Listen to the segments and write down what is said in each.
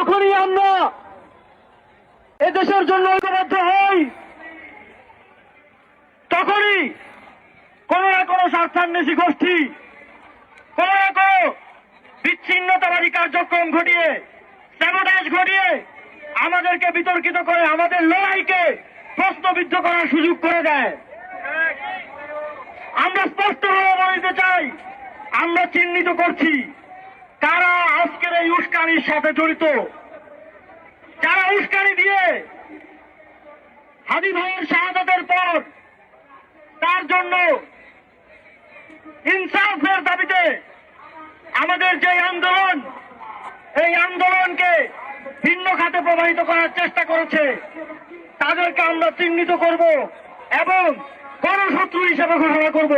যখনই আমরা এদেশের জন্য ঐক্যবদ্ধ হই, তখনই কোন না কোন স্বার্থান্বেষী গোষ্ঠী কোন না কোন বিচ্ছিন্নতাবাদী কার্যক্রম ঘটিয়ে, স্যাবোটাজ ঘটিয়ে আমাদেরকে বিতর্কিত করে, আমাদের লড়াইকে প্রশ্নবিদ্ধ করার সুযোগ করে দেয়। আমরা স্পষ্টভাবে বলতে চাই, আমরা চিহ্নিত করছি কারা আজকের এই উস্কানির সাথে জড়িত। যারা উস্কানি দিয়ে হাদি ভাইয়ের শাহাদাতের পর তার জন্য ইনসাফের দাবিতে আমাদের যে আন্দোলন, এই আন্দোলনকে ভিন্ন খাতে প্রবাহিত করার চেষ্টা করেছে, তাদেরকে আমরা চিহ্নিত করব এবং গণশত্রু হিসেবে ঘোষণা করব।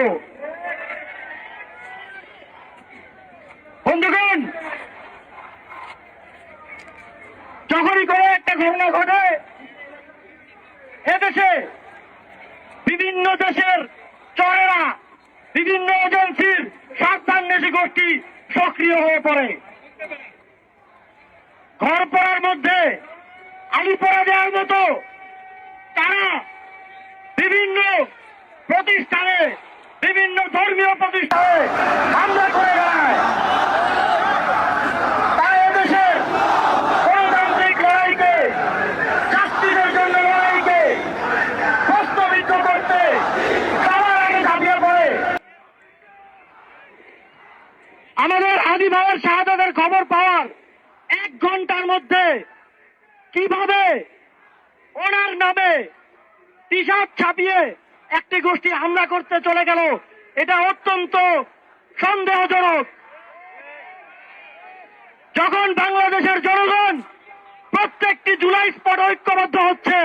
বন্ধুগণ, যখনই কোনো একটা ঘটনা ঘটে, এদেশে বিভিন্ন দেশের চরেরা, বিভিন্ন এজেন্সির স্বার্থান্বেষী গোষ্ঠী সক্রিয় হয়ে পড়ে। ঘর পড়ার মধ্যে আলু পড়া দেওয়ার মতো তারা বিভিন্ন প্রতিষ্ঠানে, বিভিন্ন ধর্মীয় প্রতিষ্ঠানে হামলা করে বেড়ায়। তাই এদেশের গণতান্ত্রিক লড়াইকে, জাস্টিসের জন্য লড়াইকে প্রশ্নবিদ্ধ করতে সবার আগে ঝাঁপিয়ে পড়ে। আমাদের হাদি ভাইয়ের শাহাদাতের খবর পাওয়ার 1 ঘন্টার মধ্যে কিভাবে ওনার নামে টি শার্ট ছাপিয়ে একটি গোষ্ঠী হামলা করতে চলে গেল, এটা অত্যন্ত সন্দেহজনক। যখন বাংলাদেশের জনগণ প্রত্যেকটি জুলাই স্পট ঐক্যবদ্ধ হচ্ছে,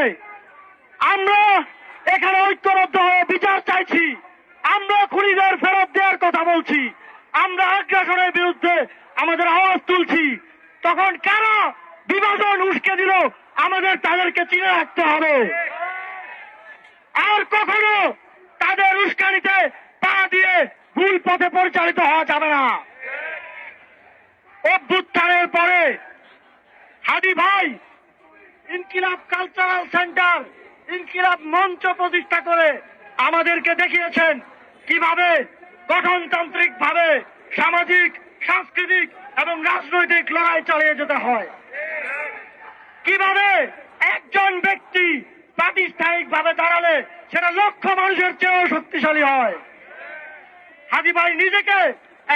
আমরা এখানে ঐক্যবদ্ধ হয়ে বিচার চাইছি, আমরা খুনিদের ফেরত দেওয়ার কথা বলছি, আমরা আগ্রাসনের বিরুদ্ধে আমাদের আওয়াজ তুলছি, তখন কারা বিভাজন উস্কে দিল আমাদের তাদেরকে চিনে রাখতে হবে। আর কখনো তাদের উস্কানিতে পা দিয়ে ভুল পথে পরিচালিত হওয়া যাবে না। অভ্যুত্থানের পরে হাদি ভাই ইনকিলাব কালচারাল সেন্টার, ইনকিলাব মঞ্চ প্রতিষ্ঠা করে আমাদেরকে দেখিয়েছেন কিভাবে গঠনতান্ত্রিক ভাবে সামাজিক, সাংস্কৃতিক এবং রাজনৈতিক লড়াই চালিয়ে যেতে হয়, কিভাবে একজন ব্যক্তি প্রাতিষ্ঠানিক ভাবে দাঁড়ালে সেটা লক্ষ মানুষের চেয়েও শক্তিশালী হয়। হাদি ভাই নিজেকে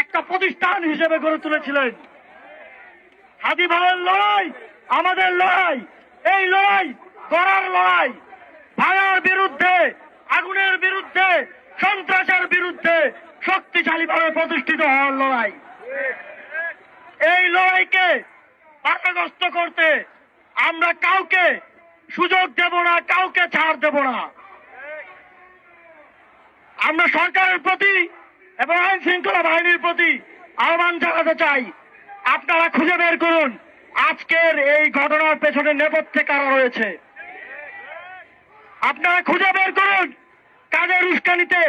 একটা প্রতিষ্ঠান হিসেবে গড়ে তুলেছিলেন। হাদি ভাইয়ের লড়াই আমাদের লড়াই, এই লড়াই গড়ার লড়াই, ভাঙার বিরুদ্ধে, আগুনের বিরুদ্ধে, সন্ত্রাসের বিরুদ্ধে শক্তিশালীভাবে প্রতিষ্ঠিত হওয়ার লড়াই। এই লড়াইকে বাধাগ্রস্ত করতে আমরা কাউকে সুযোগ দেব না, কাউকে ছাড় দেব না। আমরা সরকারের প্রতি এবং আইন শৃঙ্খলা বাহিনীর প্রতি আহ্বান জানাতে চাই, আপনারা খুঁজে বের করুন আজকের এই ঘটনার পেছনে নেপথ্যে কারা রয়েছে। আপনারা খুঁজে বের করুন কাদের উস্কানিতে,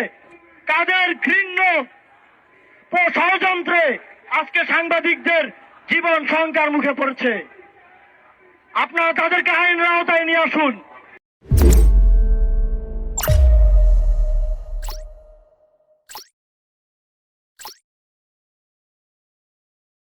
কাদের ঘৃণ্য ষড়যন্ত্রে আজকে সাংবাদিকদের জীবন শঙ্কার মুখে পড়েছে। আপনারা তাদেরকে আইনের আওতায় নিয়ে আসুন।